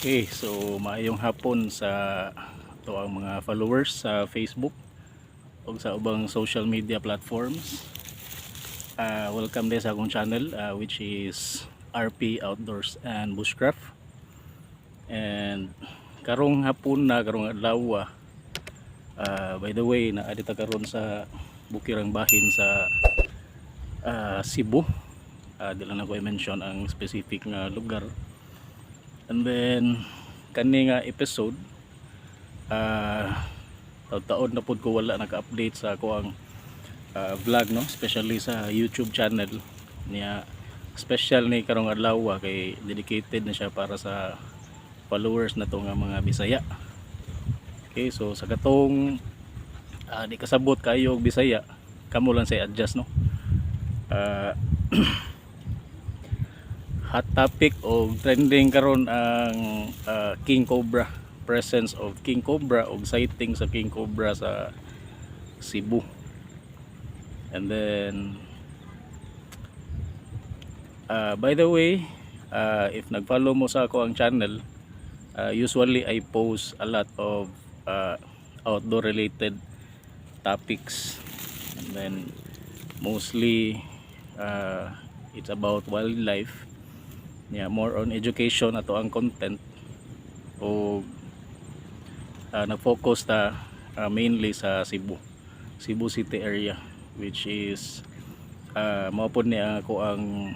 Okay, so maayong hapon sa to ang mga followers sa Facebook o sa ubang social media platforms. Welcome din sa akong channel which is RP Outdoors and Bushcraft. And karong hapon na karong adlaw, by the way, naadita karon sa Bukirang Bahin sa Cebu. Dila na ko i-mention ang specific nga lugar. And then kani nga episode, taon na pod ko wala naka-update sa ako ang vlog, no, especially sa YouTube channel niya. Special ni karong adlaw kay dedicated na siya para sa followers na to nga mga Bisaya. Okay, so sa katong di kasabot kayo og Bisaya, kamo lang say adjust, no. Hot topic o trending karon ang King Cobra, presence of King Cobra o sighting sa King Cobra sa Cebu. And then by the way, if nag-follow mo sa ako ang channel, usually I post a lot of outdoor related topics, and then mostly it's about wildlife. Yeah, more on education ato ang content, o nag-focus ta mainly sa Cebu City area, which is mao pod ni ako ang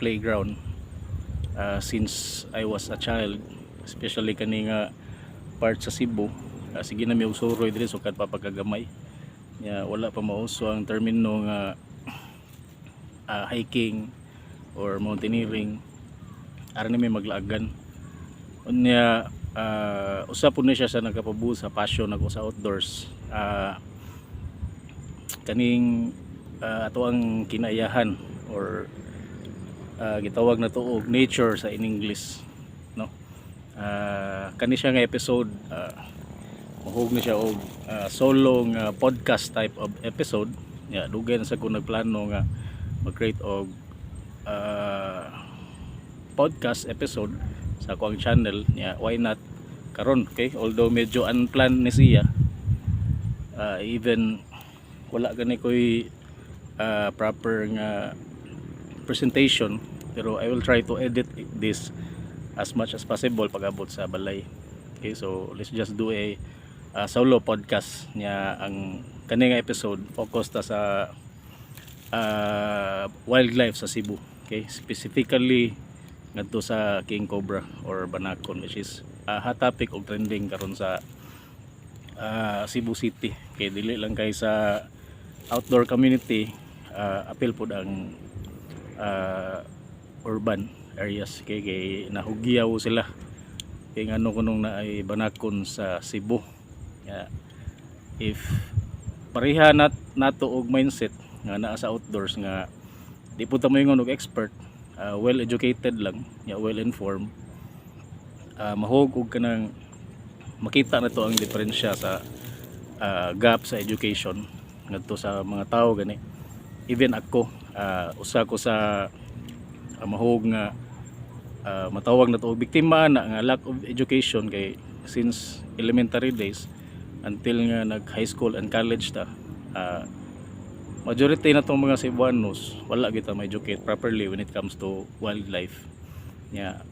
playground since I was a child, especially kani nga part sa Cebu. Sige na mi usuroy diri sukad pa pagkagamay. Wala pa mauso ang termino nga hiking or mountaineering. Ara na may maglaagan unya. Usa po na siya sa nagkapabuo sa passion ako sa outdoors. Kaning ato ang kinayahan or gitawag na to og nature sa in English, no. Kani siya nga episode, mahug na siya og solo nga podcast type of episode. Dugay na sa ko nagplano nga mag-create og podcast episode sa akong channel niya. Why not karon? Okay, although medyo unplanned ni siya, even wala gani koy proper nga presentation, pero I will try to edit this as much as possible pag abot sa balay. Okay, so let's just do a solo podcast niya. Ang kani nga episode focus ta sa wildlife sa Cebu. Okay, specifically ngadto sa King Cobra or Banacon, which is hot topic og trending karon sa Cebu City. Okay, dili lang kay sa outdoor community, appeal pod ang urban areas. Kay nahugyaw sila kay ngano kunong na ay Banacon sa Cebu. If pareha nato og mindset nga naa sa outdoors, nga di pud ta moingon og expert, well educated lang, well informed, mahog og kanang makita na to ang diferensya sa gap sa education ngadto sa mga tao gani. Even ako, usa ko sa mahog nga matawag na to og biktima na nga lack of education. Kay since elementary days until nga nag high school and college ta, majority na tong mga Cebuanos wala kita ma-educate properly when it comes to wildlife,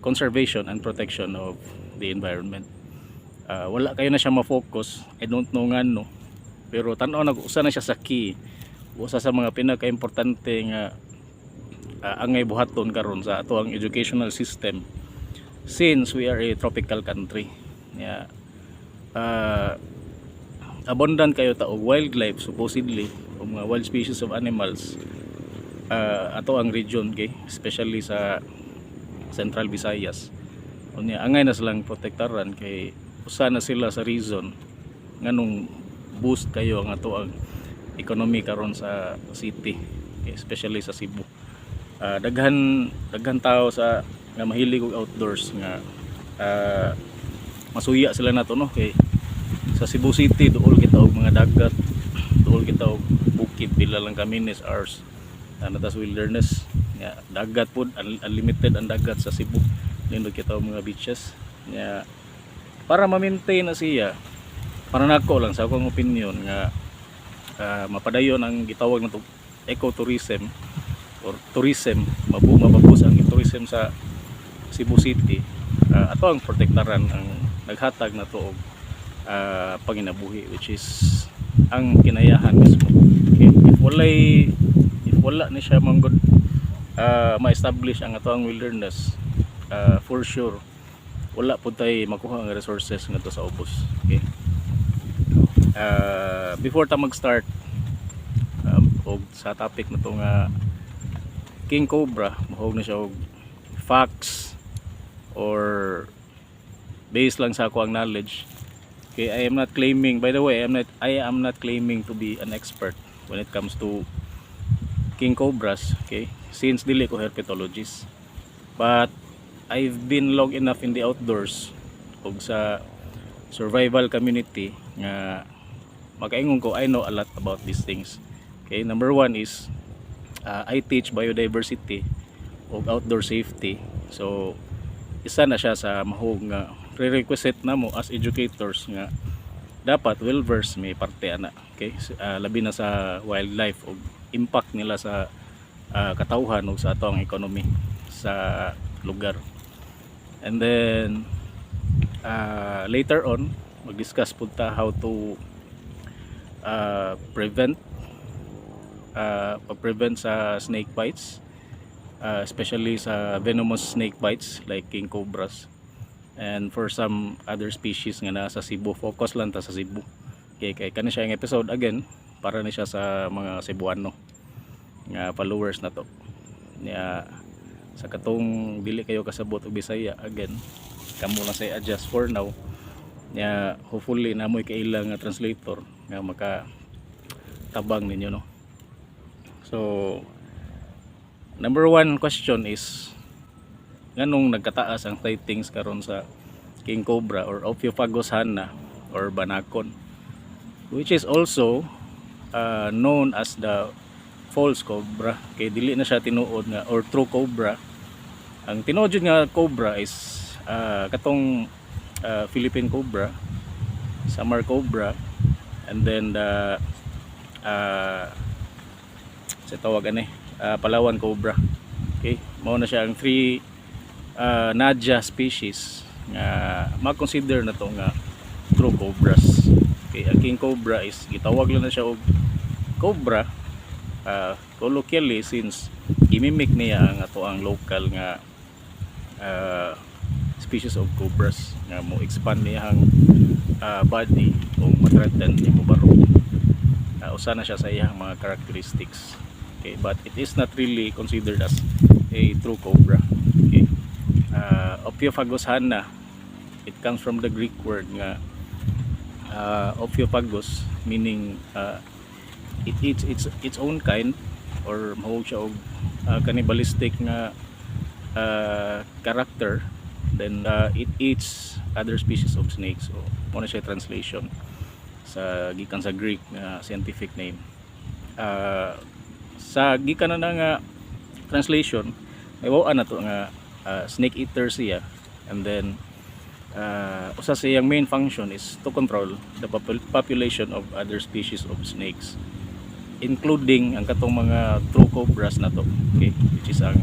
conservation and protection of the environment. Wala kayo na siya ma-focus. I don't know nga, no, pero tan-aw nag-usa na siya sa key, usa sa mga pinaka-importante nga angay buhaton karon sa ato ang educational system, since we are a tropical country. Abundant kayo ta og wildlife supposedly, o mga wild species of animals ato ang region, okay? Especially sa Central Visayas. Unya angay na silang protektaran kay usa na sila sa reason nganong boost kayo ang ato ang economy karon sa city, okay? Especially sa Cebu. Daghan tao sa nga mahilig og outdoors nga masuya sila nato, no, kay sa Cebu City duol kita og mga dagat, duol kita og bukid, pila lang kami minutes hours natas wilderness. Dagat pod, unlimited ang dagat sa Cebu. Nindot kita og mga beaches. Nya para ma-maintain na siya, para nako lang sa akong opinion nga mapadayon ang gitawag na ecotourism or tourism, mabubus ang tourism sa Cebu City. Ato ang protektaran ang naghatag na to og panginabuhi, which is ang kinayahan mismo. Okay? If wala ni siya manggod ma-establish ang ato ang wilderness, for sure wala po tayo makuha ang resources nga to sa ubos. Okay? Before ta mag-start og sa topic na to nga King Cobra, mahog na siya og facts or based lang sa ako ang knowledge. Okay, I am not claiming, by the way, I am not claiming to be an expert when it comes to king cobras, okay? Since dili ko herpetologist. But I've been long enough in the outdoors ug sa survival community nga makaingon ko I know a lot about these things. Okay, number one is I teach biodiversity ug outdoor safety. So isa na siya sa mahog nga prerequisite na mo as educators nga dapat well versed may parte ana. Okay, labi na sa wildlife ug impact nila sa katawhan ug sa atong economy sa lugar. And then later on mag-discuss punta how to prevent sa snake bites, especially sa venomous snake bites like king cobras, and for some other species nga nasa Cebu. Focus lang ta sa Cebu. Okay, kay kani siya yung episode again para ni siya sa mga Cebuano nga followers na to. Nya sa katong dili kayo kasabot og Bisaya, again kamo lang say adjust for now. Nya hopefully namoy kailang nga translator nga maka tabang ninyo, no. So number one question is nganong nagkataas ang sightings karon sa king cobra or Ophiophagus hanna or banakon, which is also known as the false cobra. Kay dili na siya tinuod nga or true cobra. Ang tinuod nga cobra is katong Philippine cobra, summer cobra, and then the sa tawag ani Palawan cobra. Okay, mao na siya ang three Nadia species nga ma-consider na to nga true cobras. Okay, ang king cobra is gitawag lang na siya og cobra colloquially since imimik niya ang ato ang local nga species of cobras nga mo expand niya ang body o matreten niya mo baro. Usa na siya sa iyang mga characteristics. Okay, but it is not really considered as a true cobra. Okay. Ophiophagus hanna, it comes from the Greek word nga Ophiophagus, meaning it eats its own kind or mahog siya og cannibalistic nga character. Then it eats other species of snakes. So mo na siya translation sa gikan sa Greek nga scientific name. Sa gikan na nga translation may na to nga snake eater siya, and then usa sa iyang main function is to control the population of other species of snakes, including ang katong mga true cobras na to. Okay, which is ang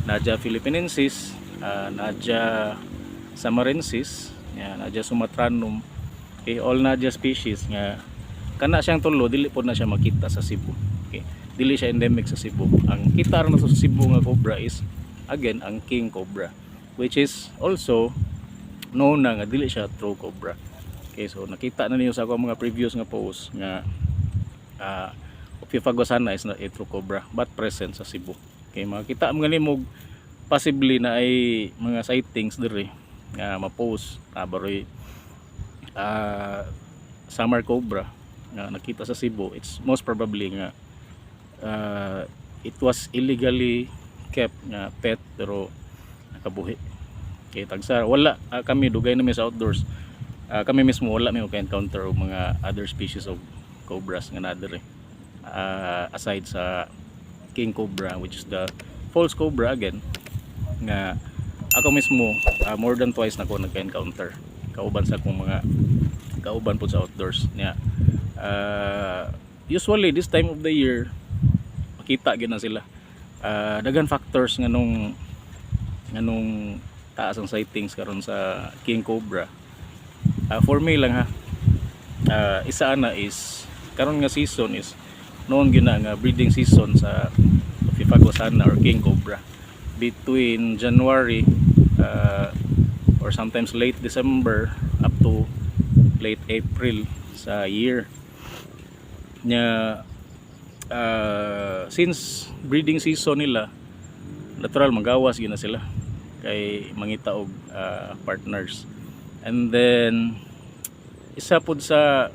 Nadia philippinensis, Nadia samarensis, Nadia sumatranum. Okay, all Nadia species nga kana siyang tulo dili po na siya makita sa Cebu. Okay, dili siya endemic sa Cebu. Ang kita ra na sa Cebu nga cobra is again ang king cobra, which is also known na nga dili siya true cobra. Okay, so nakita na niyo sa ako mga previous nga post nga Ophiophagus hanna is not a true cobra but present sa Cebu. Okay, makita mo ganimog possibly na ay mga sightings diri nga ma-post baroy summer cobra nga nakita sa Cebu. It's most probably nga it was illegally kept nga pet pero nakabuhi. Okay, tagsa wala kami dugay namin sa outdoors, kami mismo wala may encounter og mga other species of cobras nga nadere aside sa king cobra, which is the false cobra again nga ako mismo more than twice na ko nagka-encounter kauban sa akong mga kauban po sa outdoors niya. Usually this time of the year makita gyud na sila. Daghan factors nganong taas ang sightings karon sa king cobra. For me lang ha, isa na is karon nga season is noon gyud na nga breeding season sa Phiphagosana or king cobra between January or sometimes late December up to late April sa year nya. Since breeding season nila, natural magawas gyud na sila kay mangita og partners. And then isa pud sa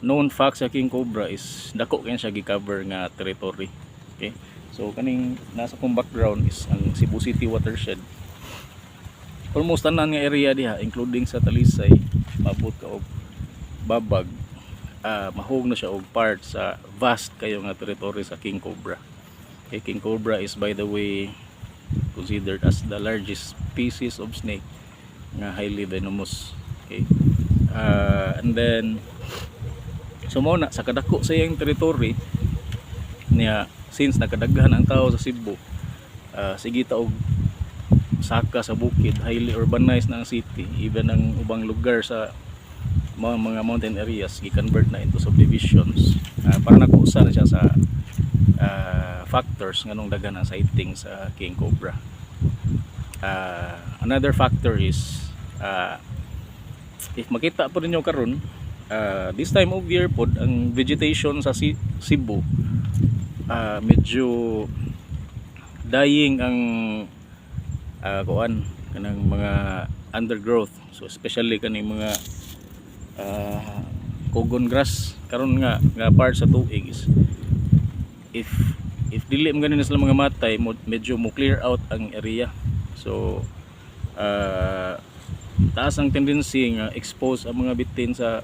known fact sa king cobra is dako kay siya gi-cover nga territory. Okay, so kaning nasa kong background is ang Cebu City watershed. Almost tanan nga area diha including sa Talisay mabot ka og Babag, mahog na siya og part sa vast kayo nga territory sa king cobra. Okay, king cobra is by the way considered as the largest species of snake nga highly venomous. Okay, and then sumuna sa kadako sa iyang territory niya, since nakadaghan ang tao sa Cebu, sige ta og saka sa bukid, highly urbanized na ang city, even ang ubang lugar sa mga mountain areas gi-convert na into subdivisions. Para nakusa na siya sa factors nganong daghan ang sighting sa king cobra. Another factor is if makita po ninyo karon this time of year pod ang vegetation sa Cebu medyo dying ang kuan kanang mga undergrowth, so especially kaning mga cogon grass karon nga part sa tuig is if dili mo ganin sila mga matay medyo mo clear out ang area. So taas ang tendency nga expose ang mga bitin sa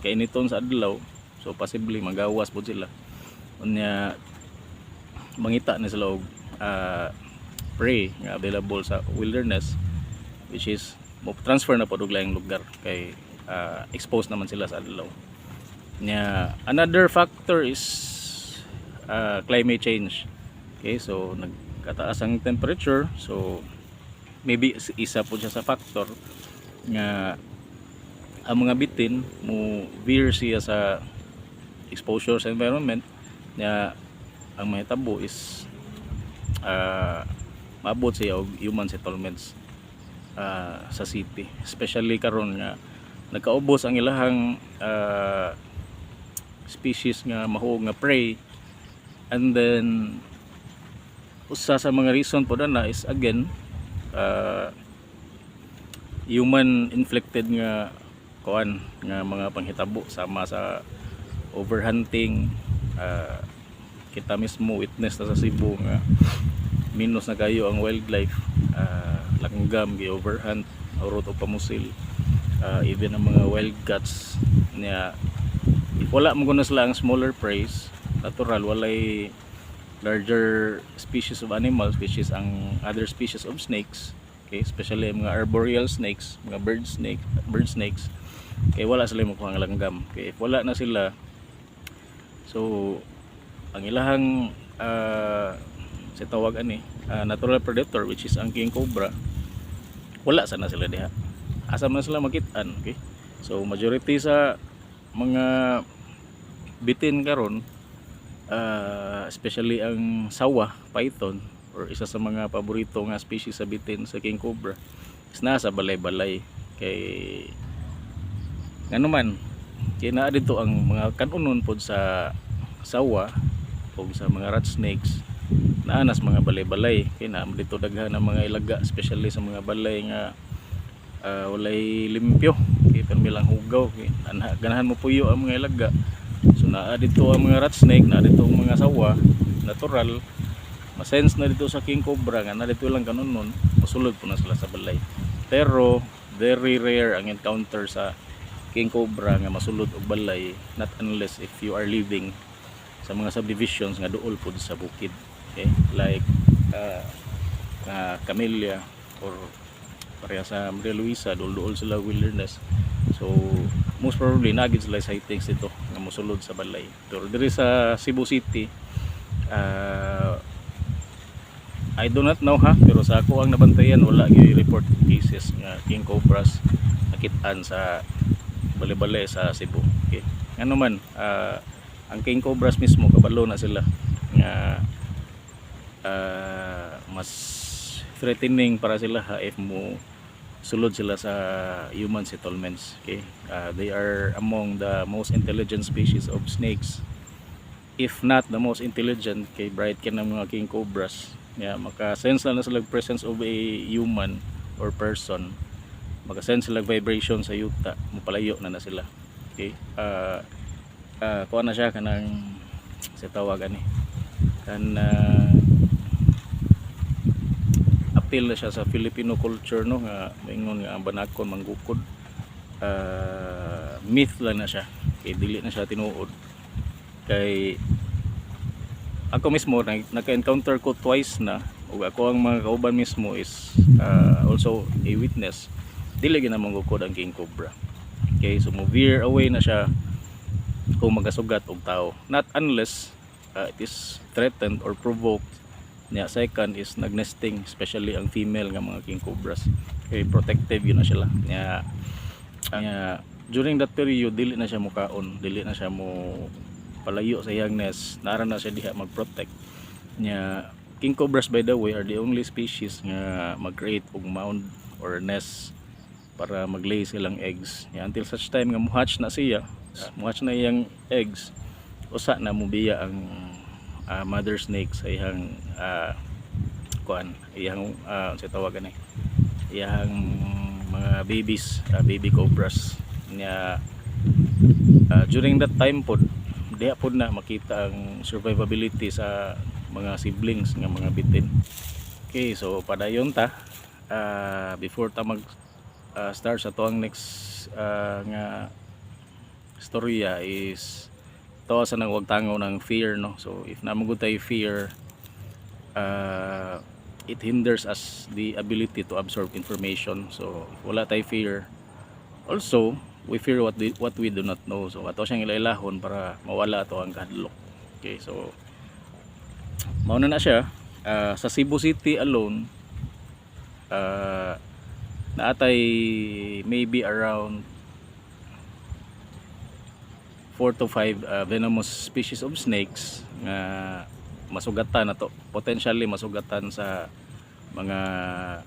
kainiton sa adlaw, so possibly magawas po sila unya mangita na sila og prey nga available sa wilderness, which is mo transfer na po og laing lugar kay exposed naman sila sa adlaw nya. Another factor is climate change. Okay, so nagkataas ang temperature, so maybe isa po siya sa factor nga ang mga bitin mo veer siya sa exposure sa environment nya. Ang mahitabo is maabot siya og human settlements sa city, especially karon nga nagkaubos ang ilahang species nga mahog nga prey. And then usa sa mga reason po na is again human inflicted nga kuan nga mga panghitabo sama sa overhunting. Kita mismo witness na sa Cebu nga minus na kayo ang wildlife, langgam gi overhunt, urot o pamusil, even ang mga wild cats niya. If wala mo guna sila ang smaller preys, natural walay larger species of animals which is ang other species of snakes. Okay, especially mga arboreal snakes, mga bird snakes, kay wala sila makuha ang langgam. Okay, if wala na sila, so ang ilahang sa tawag natural predator which is ang king cobra, wala sana sila diha, asa man sila makitaan. Okay, so majority sa mga bitin karon, especially ang sawa python or isa sa mga paborito nga species sa bitin sa king cobra is nasa balay-balay. Kay ngano man kay naa dito ang mga kanunon pod sa sawa o sa mga rat snakes naa nas mga balay-balay, kay naa dito daghan ang mga ilaga, especially sa mga balay nga walay limpyo, kay permilang hugaw, kay ganahan mo puyo ang mga ilaga. So naa dito ang mga rat snake, naa dito ang mga sawa, natural masense na dito sa king cobra nga na dito lang kanunon, masulod po na sila sa balay. Pero very rare ang encounter sa king cobra nga masulod og balay, not unless if you are living sa mga subdivisions nga duol po sa bukid. Okay, like Camellia, or pareha sa Maria Luisa, duol sila wilderness. So most probably nagid sila sightings dito nga mosulod sa balay. Pero diri sa Cebu City, I do not know ha, pero sa ako ang nabantayan wala gyud report cases nga king cobras nakit-an sa bali-bali sa Cebu. Okay. Ano man, ang king cobras mismo kabalo na sila nga mas threatening para sila ha, if mo sulod sila sa human settlements. Okay. They are among the most intelligent species of snakes, if not the most intelligent. Kay bright ka ng mga king cobras, maka-sense na sila presence of a human or person, maka-sense sila vibration sa yuta, mapalayo na sila. Okay. Kuha na siya kanang sa tawagan appeal na siya sa Filipino culture, no, nga maingon nga ang banakon manggukod. Myth lang na siya, kay dili na siya tinuod. Kay ako mismo naka-encounter ko twice na, ug ako ang mga kauban mismo is also a witness, dili gyud na manggukod ang king cobra. Okay, so mo veer away na siya kung magasugat og tao, not unless it is threatened or provoked. Second is nagnesting, especially ang female nga mga king cobras, kay protective yun na sila. During that period dili na siya mukaon, dili na siya mo palayo sa iyang nest, nara na siya diha mag-protect. King cobras, by the way, are the only species nga mag-create og mound or nest para mag-lay silang eggs. Until such time nga muhatch na siya, muhatch na iyang eggs, usa na mubiya ang mother snake sa iyang iyang sa tawagan iyang mga babies, baby cobras during that time pod, diha pod na makita ang survivability sa mga siblings nga mga bitin. Okay, so padayon ta, before ta mag start sa tuang next nga storya is to sa nang wag tangaw ng fear, no. So if namugod tayo fear, it hinders us the ability to absorb information. So if wala tayo fear, also we fear what we do not know. So ato siyang ilailahon para mawala ato ang kahadlok. Okay, so mauna na siya. Sa Cebu City alone, naatay maybe around 4 to 5 venomous species of snakes nga masugatan na to, potentially masugatan sa mga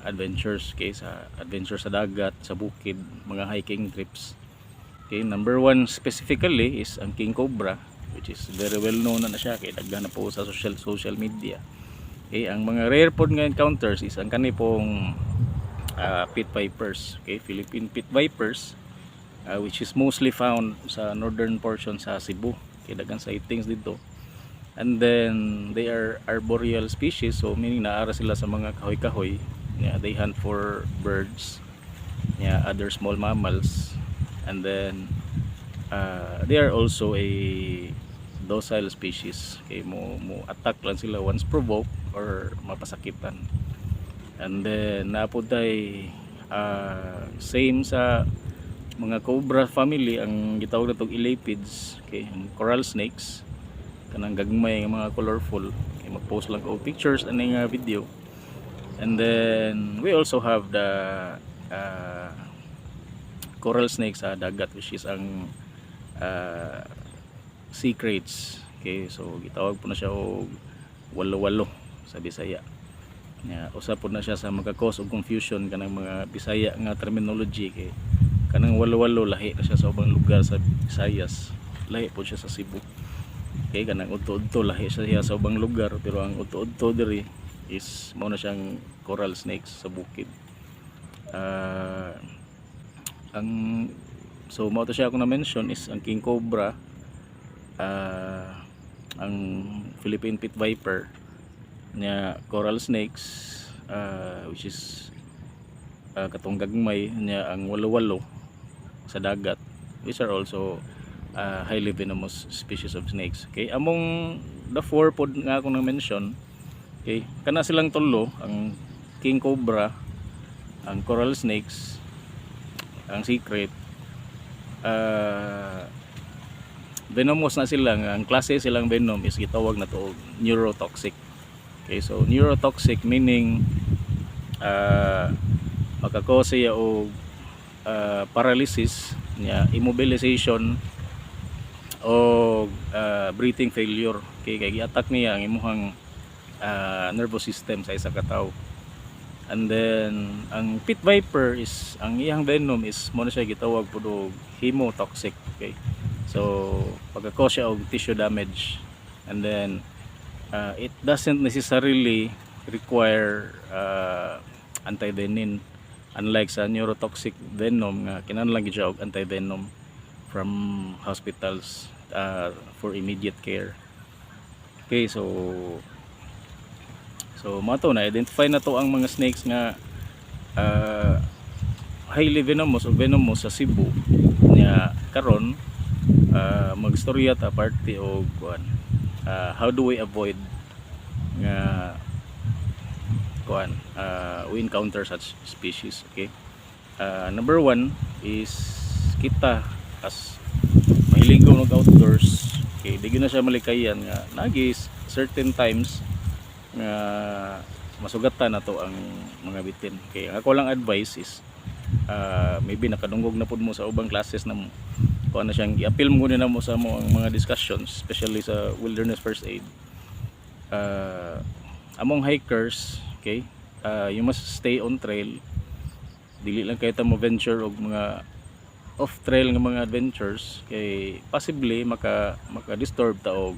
adventures, okay, sa adventure sa dagat, sa bukid, mga hiking trips. Okay, number 1 specifically is ang king cobra, which is very well known na siya kay daghan na po sa social media. Okay, ang mga rare pod nga encounters is ang kanipong pit vipers, okay, Philippine pit vipers, which is mostly found sa northern portion sa Cebu. Okay, daghang sightings dito. And then they are arboreal species, so meaning naara sila sa mga kahoy-kahoy. They hunt for birds, other small mammals, and then they are also a docile species. Okay, mo attack lang sila once provoked or mapasakitan. And then napuday same sa mga cobra family, ang gitawag na tong elapids, okay, coral snakes, kanang gagmay nga mga colorful. Okay, mag-post lang ko pictures and video. And then we also have the coral snakes sa dagat, which is ang sea kraits. Okay, so gitawag po na siya og walo-walo sa Bisaya. Usa po na siya sa magka-cause of confusion kanang mga Bisaya nga terminology, kay kanang walo-walo lahi na siya sa ubang lugar sa Visayas, lahi po siya sa Cebu. Okay, kanang udto-udto lahi siya sa ubang lugar, pero ang udto-udto diri is mao na siyang coral snakes sa bukid. So mao to siya ako na mention is ang king cobra, ang Philippine pit viper, coral snakes, which is katong gagmay niya ang walo-walo sa dagat, which are also highly venomous species of snakes. Okay, among the 4 pod nga ako na mention, okay, kana silang tulo, ang king cobra, ang coral snakes, ang secret, venomous na sila. Ang klase silang venom is gitawag na to neurotoxic. Okay, so neurotoxic meaning makakause siya og paralysis nya, immobilization o breathing failure. Okay, kay gi-attack niya ang imuhang nervous system sa isa ka tawo. And then ang pit viper is ang iyang venom is mo na siya gitawag pud og hemotoxic. Okay, so pagka-cause siya og tissue damage. And then it doesn't necessarily require anti-venin, unlike sa neurotoxic venom nga kinahanglan gyud siya og anti-venom from hospitals for immediate care. Okay, so mato na identify na to ang mga snakes nga highly venomous o venomous sa Cebu nya. Karon magstorya ta parte og kuan, how do we avoid nga kuan we encounter such species. Okay, number one is kita as mahiligaw ng outdoors. Okay, di na siya malikayan nga nagis certain times nga masugatan na to ang mga bitin. Okay, ako lang advice is maybe nakadungog na pud mo sa ubang classes na mo kuan na siyang i-appeal mo na mo sa mo ang mga discussions, especially sa wilderness first aid. Among hikers, okay, you must stay on trail. Dili lang kayo ta mo venture og mga off trail nga mga adventures kay possibly maka disturb ta og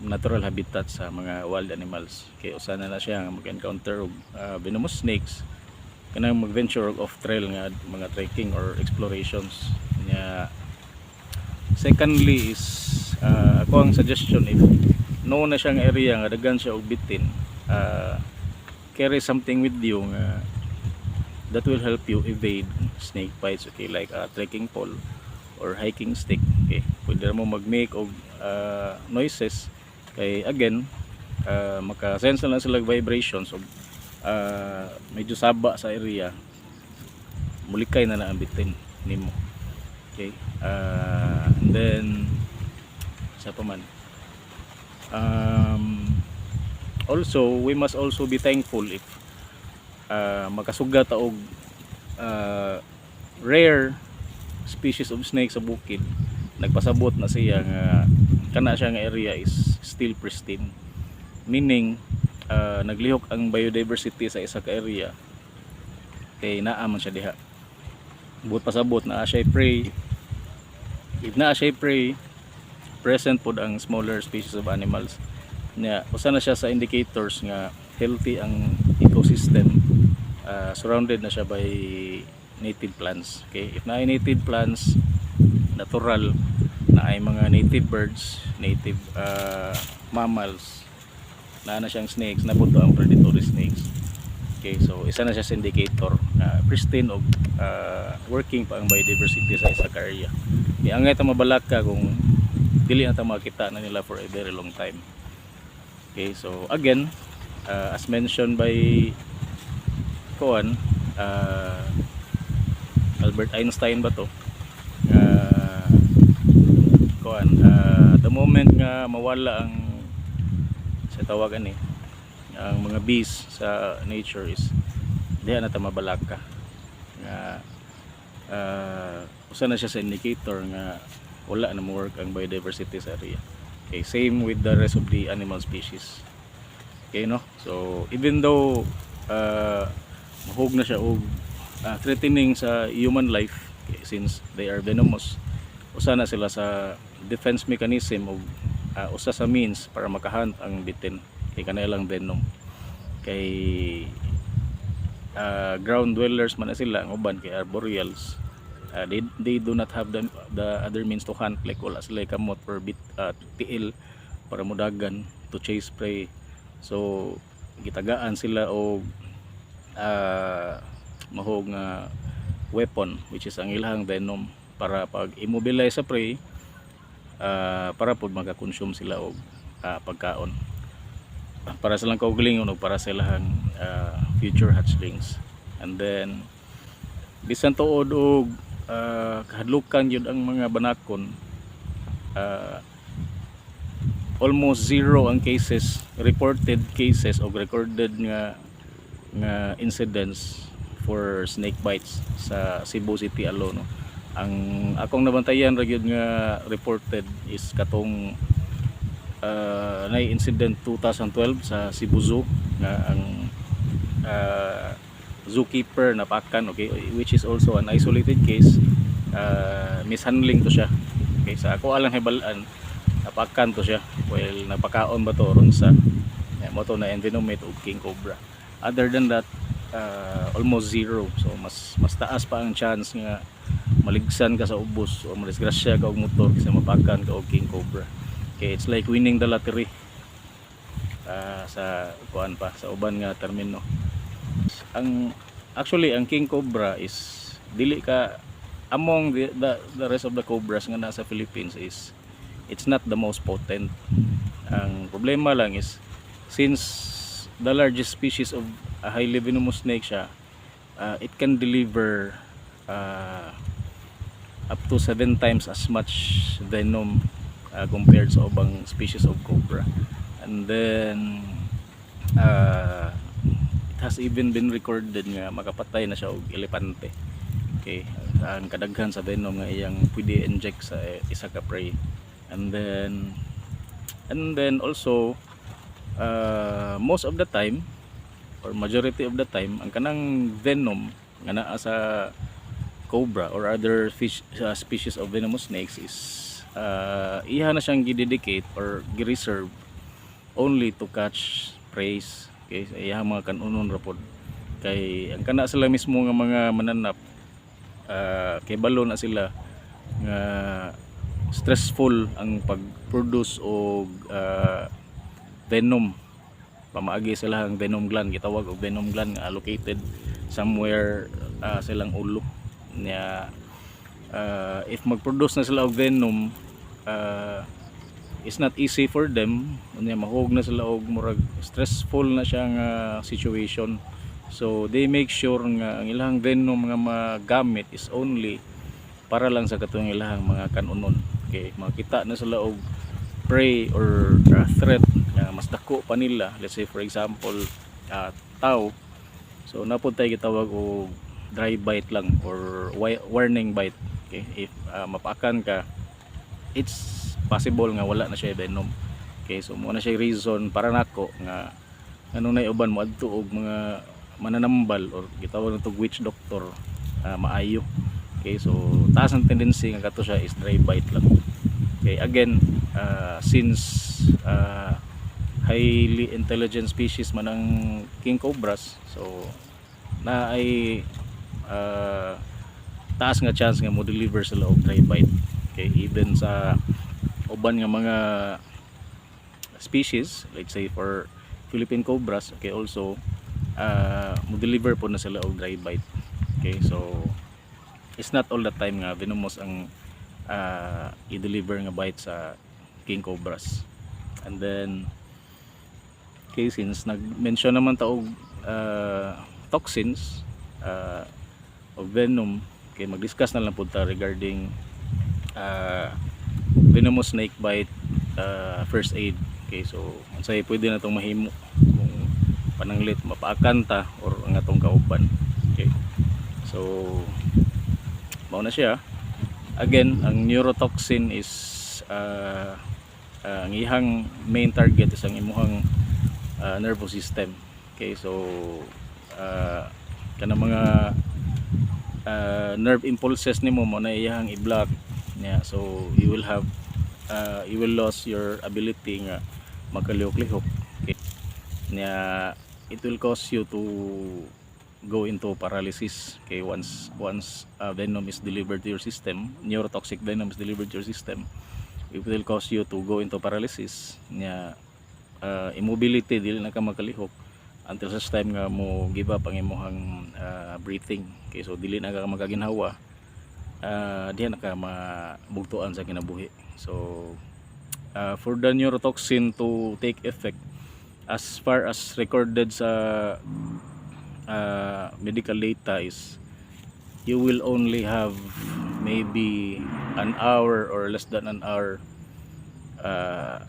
natural habitat sa mga wild animals. Kay usa na siya nga mag-encounter og venomous snakes kanang mag-venture og off trail nga mga trekking or explorations nya. Secondly is ako ang suggestion, if no na siyang area nga daghan siya og bitin, carry something with you nga that will help you evade snake bites. Okay, like a trekking pole or hiking stick. Okay, pwede mo mag-make og noises kay again maka-sense na lang sila vibrations o medyo saba sa area, mulikay na ang bitin nimo. Okay, and then sa pa man, also we must also be thankful if makasugat ta og rare species of snake sa bukid. Nagpasabot na siya nga kana siya nga area is still pristine, meaning naglihok ang biodiversity sa isa ka area kay naa man siya diha. Buot pasabot na siya prey, if naa siya prey, present pod ang smaller species of animals nya. Usa na siya sa indicators nga healthy ang ecosystem, surrounded na siya by native plants. Okay, if naay native plants, natural na ay mga native birds, native mammals, na siyang snakes, na buto ang predatory snakes. Okay, so isa na siya sa indicator na pristine o working pa ang biodiversity sa isa ka area. Angay ta mabalak ka kung dili na ta makita na nila for a very long time. Okay, so again, as mentioned by Albert Einstein ba to, the moment nga mawala ang sa tawagan ang mga bees sa nature is diha na ta mabalak ka nga usa na siya sa indicator nga wala na mo work ang biodiversity sa area. Okay, same with the rest of the animal species. Okay, no? So even though mahug na siya og threatening sa human life, okay, since they are venomous, usa na sila sa defense mechanism o usa sa means para makahunt ang bitin kay kanilang venom. Kay ground dwellers man na sila, ang uban kay arboreals, they do not have the other means to hunt, like wala sila kamot or tiil para mudagan to chase prey. So gitagaan sila og mahog nga weapon, which is ang ilang venom, para pag immobilize sa prey, para pod maka-consume sila og pagkaon, para silang kaugalingon o para silang future hatchlings. And then bisan tuod og kahadlukan yun ang mga banakon, almost zero ang reported cases o recorded nga incidents for snake bites sa Cebu City alone, no? Ang akong nabantayan ra gyud nga reported is katong na incident 2012 sa Cebu Zoo nga ang zookeeper napakan, okay, which is also an isolated case. Mishandling to siya, okay, sa ako alang hibalaan napakan to siya well napakaon ba to ron sa mo to na envenomate og king cobra. Other than that, almost zero. So mas taas pa ang chance nga maligsan ka sa ubos o madisgrasya ka og motor kasi mapakan ka og king cobra. Okay, it's like winning the lottery sa kuan pa sa uban nga termino. Actually ang king cobra is dili ka among the rest of the cobras nga nasa Philippines, is it's not the most potent. Ang problema lang is since the largest species of a highly venomous snake siya, it can deliver up to 7 times as much venom compared sa ubang species of cobra. And then it has even been recorded nga makapatay na siya og elepante. Okay, ang kadaghan sa venom nga iyang pwede inject sa isa ka prey. And then also most of the time or majority of the time ang kanang venom nga naa sa cobra or other species of venomous snakes is iha na siyang gidedicate or gireserve only to catch preys. Okay, sa iha mga kanunon rapod kay ang kana sila mismo nga mga mananap, kay balo na sila nga stressful ang pag-produce og venom. Pamaagi sila ang venom gland, gitawag og venom gland nga located somewhere silang ulo niya. If mag-produce na sila og venom, it's not easy for them, unya mahug na sila og murag stressful na siya nga situation. So they make sure nga ang ilang venom nga magamit is only para lang sa katong ilang mga kanunon. Okay, makita na sila og prey or threat nga mas dako pa nila, let's say for example tao, so napud tay gitawag og dry bite lang or warning bite. Okay, if mapakan ka, it's possible nga wala na siya venom. Okay, so mo na siya reason para nako nga anong uban mo adto og mga mananambal or gitawag nito witch doctor maayo. Okay, so taas ang tendency nga kato siya is dry bite lang. Okay, again, since highly intelligent species man ang king cobras, so na ay taas nga chance nga mo deliver sila og dry bite. Okay, even sa uban nga mga species, let's say for Philippine cobras, okay, also mo deliver po na sila og dry bite. Okay, so it's not all the time nga venomous ang i-deliver nga bite sa king cobras. And then okay, since nag-mention naman ta og toxins o venom, okay, mag-discuss na lang po ta regarding venomous snake bite first aid. Okay, so unsay pwede na itong mahimo kung pananglit mapaakan ta or ang atong kauban. Okay, so mao na siya. Again, ang neurotoxin is ang ihang main target is ang imuhang nervous system. Okay, so kanang mga nerve impulses nimo mo na iyang i-block niya, so you will lose your ability nga magkalihok-lihok. Okay, niya it will cause you to go into paralysis. Okay, once venom is delivered to your system, neurotoxic venom is delivered to your system, it will cause you to go into paralysis niya. Immobility, dili na ka makalihok until such time nga mo give up ang imong breathing. Okay, so dili na ka makaginhawa, diha na ka mabugtuan sa kinabuhi. So for the neurotoxin to take effect, as far as recorded sa medical data is you will only have maybe an hour or less than an hour uh,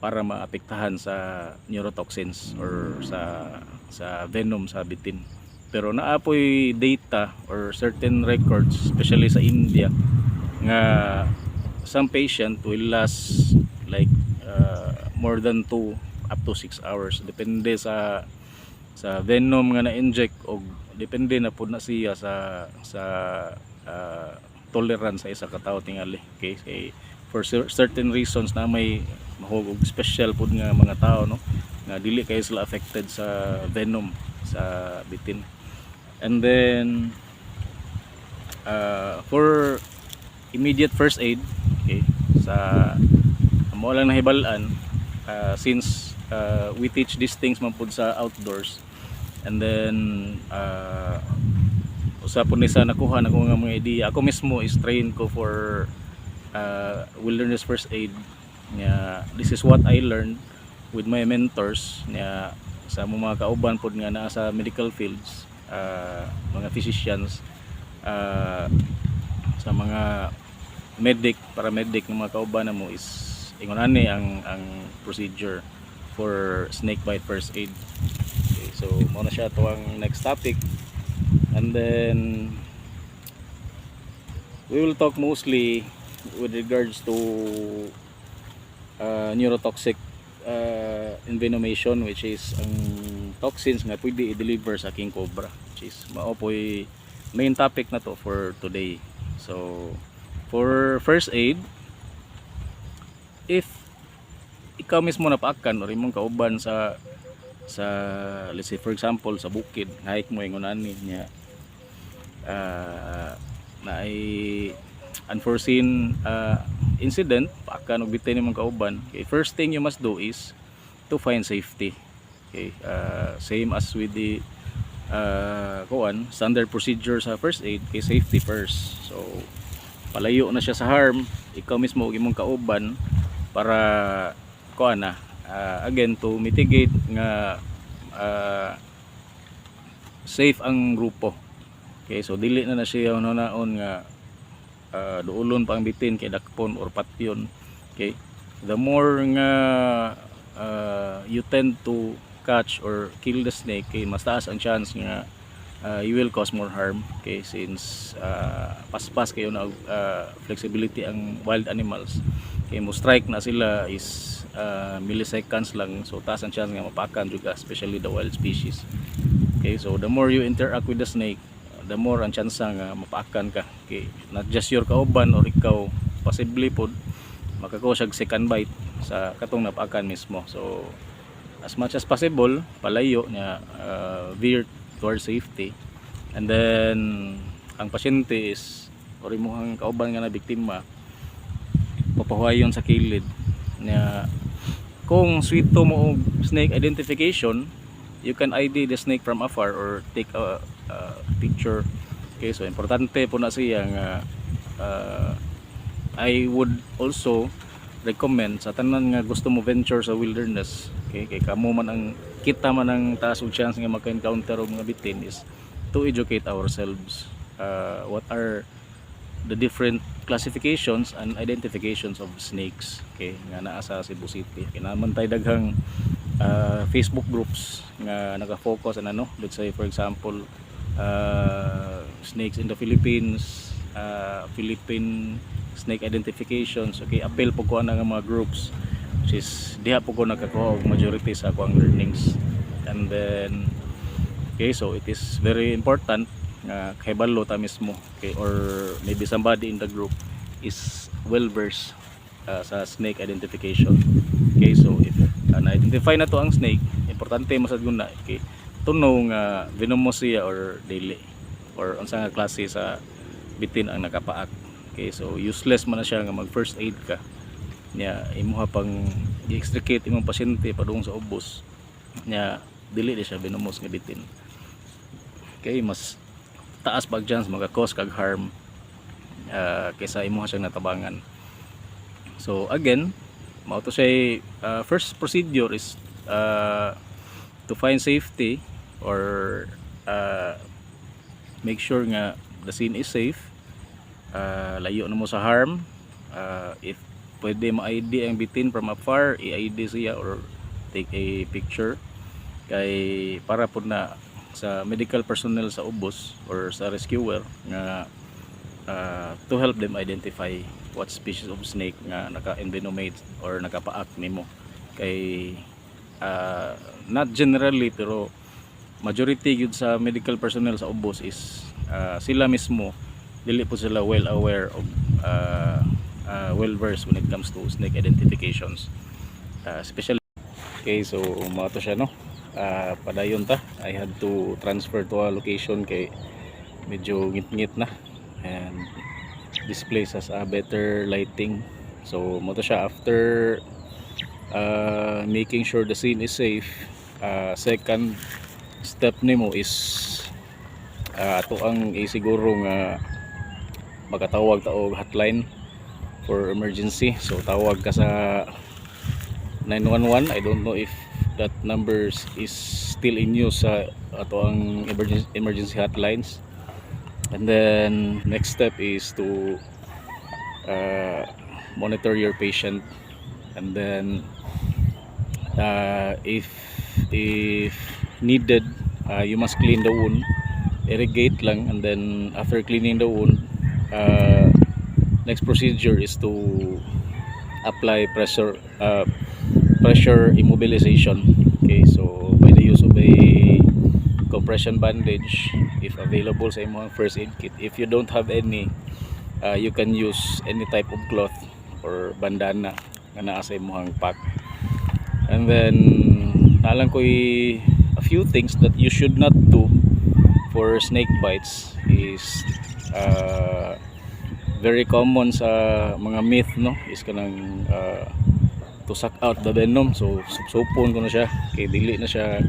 para maapektahan sa neurotoxins or sa venom sa bitin. Pero naapoy data or certain records, especially sa India, nga some patient will last like more than 2 up to 6 hours depende sa venom nga na-inject o depende na pud na siya sa uh, tolerance sa isa ka tawo tingali. Okay, for certain reasons na may mahugog special pud nga mga tao, no, nga dili kayo sila affected sa venom sa bitin. And then for immediate first aid, okay, sa mo lang nahibalaan, since we teach these things man pud sa outdoors, and then usa po ni sa nakuha na ko nga mga idea. Ako mismo is trained ko for wilderness first aid. This is what I learned with my mentors sa mga kauban pod nga naa sa medical fields, mga physicians, sa mga medic, paramedic ng mga kauban na mo is ingon ani ang procedure for snake bite first aid. Okay, so mao na siya to ang next topic, and then we will talk mostly with regards to neurotoxic envenomation, which is ang toxins nga pwede i-deliver sa king cobra, which is mao po'y main topic na to for today. So for first aid, if ikaw mismo napaakan or imong kauban sa let's say for example sa bukid, hike mo ingon ani niya, na ay unforeseen incident, paakan og bitay nimong kauban, okay, first thing you must do is to find safety. Okay, same as with the standard procedure sa first aid, kay safety first. So palayo na siya sa harm, ikaw mismo og imong kauban para again to mitigate nga safe ang grupo. Okay, so dili na siya naon nga duulon pa ang bitin kay dakpon or patyon. Okay, the more nga you tend to catch or kill the snake, kay mas taas ang chance nga you will cause more harm. Okay, since paspas kayo na flexibility ang wild animals, kay mo strike na sila is milliseconds lang, so taas ang chance nga mapakan juga, especially the wild species. Okay, so the more you interact with the snake, the more ang chance nga mapakan ka. Okay, not just your kauban or ikaw, possibly pod makakuha siya second bite sa katong napakan mismo. So as much as possible, palayo niya, veer towards safety. And then ang pasyente is or imuhang kauban nga na biktima, papahuayon sa kilid niya. Kung swito mo og snake identification, you can ID the snake from afar or take a picture. Okay, so importante po na siya nga I would also recommend sa tanan nga gusto mo venture sa wilderness, okay, kay kamo man ang kita man ang taas og chance nga maka-encounter og mga bitin, is to educate ourselves what are the different classifications and identifications of snakes, okay, nga naa sa Cebu City. Kinaman tay daghang Facebook groups nga naka-focus on let's say for example snakes in the Philippines, Philippine snake identifications. Okay, appeal po ko na nga mga groups, which is diha po ko nakakuha og majority sa akong learnings. And then okay, so it is very important nga kahibalo ta mismo, okay, or maybe somebody in the group is well versed sa snake identification. Okay, so if na-identify na to ang snake, importante masad guna, okay, to know nga venomous siya or dili, or unsa nga klase sa bitin ang nakapaak. Okay, so useless man na siya nga mag first aid ka nya, imuha pang i-extricate imong pasyente padung sa ubos nya, dili di siya venomous nga bitin. Okay, mas taas pag chance maka-cause kag harm kaysa imuha siyang natabangan. So again, mao to say first procedure is to find safety or uh, make sure nga the scene is safe, layo na mo sa harm. If pwede ma-ID ang bitin from afar, i-ID siya or take a picture kay para po na sa medical personnel sa ubos or sa rescuer nga to help them identify what species of snake nga naka-envenomate or nakapaak nimo kay not generally pero majority yun sa medical personnel sa ubos is sila mismo dili po sila well aware of well versed when it comes to snake identifications, especially. Okay, so mga to siya no, padayon ta, I had to transfer to a location kay medyo ngit-ngit na and this place has a better lighting. So mo to siya after making sure the scene is safe. Second step nimo is ato ang siguro nga makatawag ta og hotline for emergency. So tawag ka sa 911. I don't know if that numbers is still in use sa ato ang emergency hotlines. And then next step is to monitor your patient, and then if needed, you must clean the wound, irrigate lang, and then after cleaning the wound, next procedure is to apply pressure immobilization. Okay, so by the use of a compression bandage if available sa imong first aid kit. If you don't have any, you can use any type of cloth or bandana nga naa sa imong pack. And then nalang ko a few things that you should not do for snake bites is very common sa mga myth no, is kanang to suck out the venom. So supon ko na siya kay dili na siya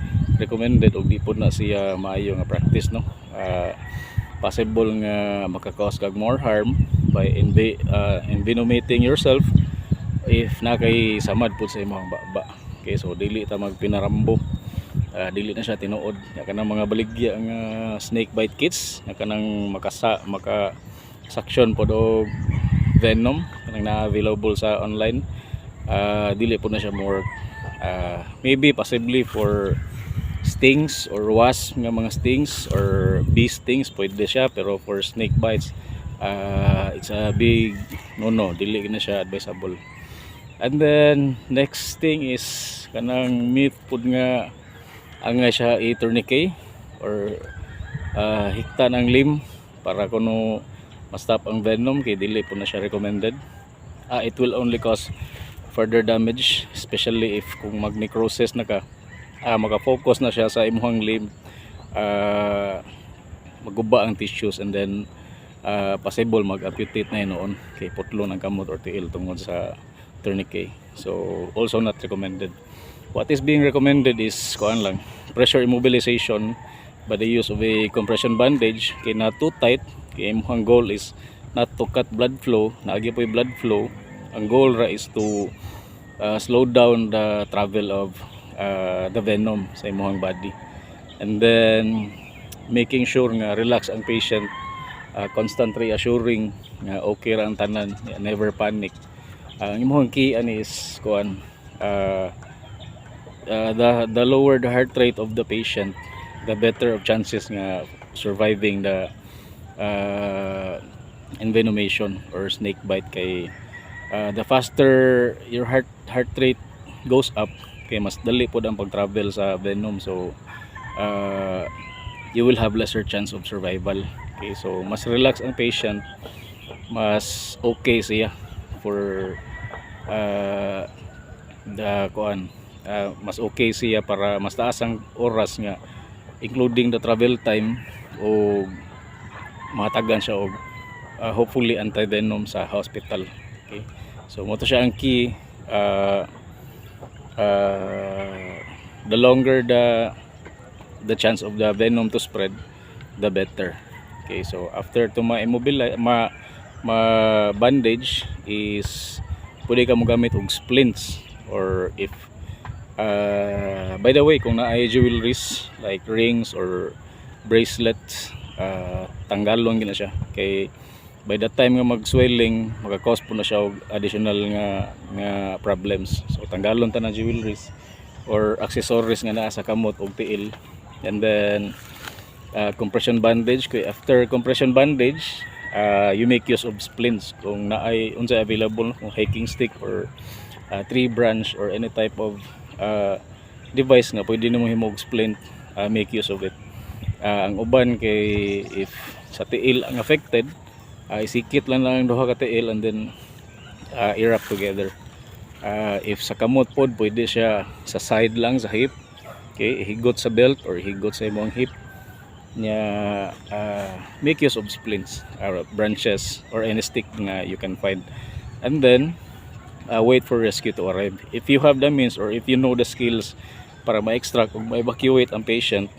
recommended og di pod na siya maayo nga practice no. Possible nga makakause kag more harm by envenomating yourself if na kay samad pud sa imong baba. Okay, so dili ta magpinarambo, dili na siya tinuod ya kanang mga baligya nga snake bite kits na kanang maka suction pod og venom kanang na available sa online. Dili po na siya more maybe possibly for stings or wasp nga mga stings or bee stings pwede siya, pero for snake bites it's a big no, dili na siya advisable. And then next thing is kanang myth pud nga ang siya i-tourniquet or hikta ng limb para kuno ma-stop ang venom kay dili po na siya recommended. It will only cause further damage, especially if kung mag-necrosis na ka, maka-focus na siya sa imong limb, maguba ang tissues, and then possible mag-amputate na noon kay putlo ng kamot or tiil tungod sa tourniquet. So also not recommended. What is being recommended is kuan lang, pressure immobilization by the use of a compression bandage kay not too tight. Kay imong goal is not to cut blood flow, naagi po yung blood flow. Ang goal ra is to slow down the travel of the venom sa imong body, and then making sure nga relax ang patient, constant reassuring nga okay ra ang tanan, never panic. Ang imong key ani is kuan, the lower the heart rate of the patient, the better of chances nga surviving the envenomation or snake bite. Kay the faster your heart rate goes up, kay mas dali po ang pag-travel sa venom, so you will have lesser chance of survival. Okay, so mas relax ang patient, mas okay siya for the kuan, mas okay siya para mas taas ang oras nga including the travel time, o matagan siya og hopefully anti-venom sa hospital. Okay, so mo to siya ang key. The longer the chance of the venom to spread, the better. Okay, so after to ma-immobilize, ma-bandage is pwede ka mo gamit og splints, or if by the way kung naay jewelries like rings or bracelet, tanggalon gina siya kay by that time nga mag-swelling maka-cause po na siya og additional nga problems. So tanggalon ta na jewelries or accessories nga naa sa kamot og tiil. And then compression bandage, kay after compression bandage you make use of splints kung naay unsa available, kung hiking stick or tree branch or any type of device nga pwede nimo himog splint, make use of it. Ang uban kay if sa tiil ang affected, isikit lang ang duha ka tiil and then i-wrap together. If sa kamot pod pwede siya sa side lang sa hip, okay, higot sa belt or higot sa imong hip nya, make use of splints or branches or any stick nga you can find, and then wait for rescue to arrive. If you have the means or if you know the skills para ma-extract o ma-evacuate ang patient,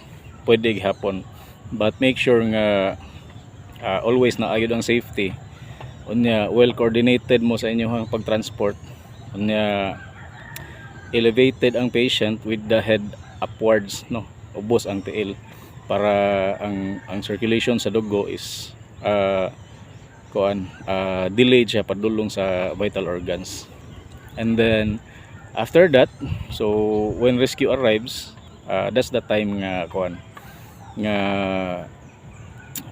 pwede gihapon, but make sure nga always na ayud ang safety, unya well coordinated mo sa inyong pagtransport, unya elevated ang patient with the head upwards, no, ubos ang tiil para ang circulation sa dugo is delayed siya padulong sa vital organs. And then after that, so when rescue arrives, that's the time nga nga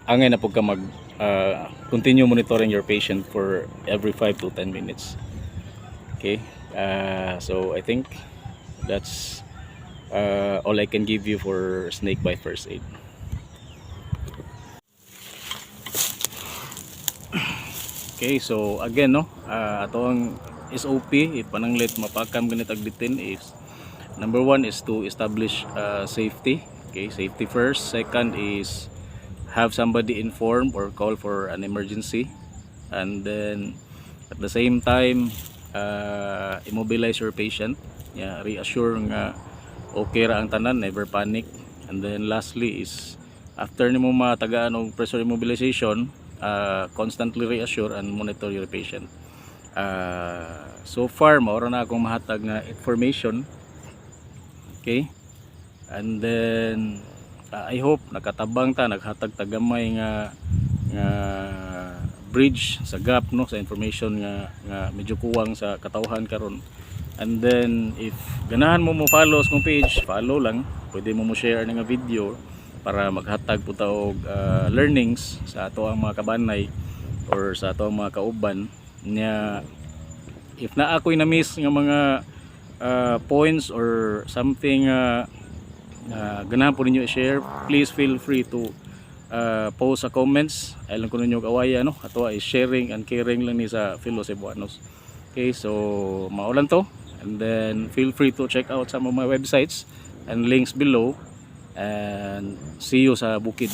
angay na pud ka mag continue monitoring your patient for every 5 to 10 minutes. Okay, so I think that's all I can give you for snake bite first aid. Okay, so again, no, ato ang SOP if pananglit mapakam ganit ag bitin is number 1 is to establish safety. Okay, safety first. Second is have somebody inform or call for an emergency, and then at the same time immobilize your patient, reassure nga okay ra ang tanan, never panic. And then lastly is after nimo matagaan og pressure immobilization, constantly reassure and monitor your patient. So far maura na akong mahatag nga information. Okay, and then I hope nakatabang ta, naghatag tagamay nga bridge sa gap, no, sa information nga medyo kuwang sa katawhan karon. And then if ganahan mo follow sa kong page, follow lang, pwede mo share nga video para maghatag po ta og learnings sa ato ang mga kabanay or sa ato ang mga kauban nya. If na ako'y na miss nga mga points or something ganahan po ninyo i-share, please feel free to post sa comments. Alam ko ninyo kawaya, no, ato ay sharing and caring lang ni sa fellow Cebuanos. Okay, so maulan to, and then feel free to check out some of my websites and links below, and see you sa bukid.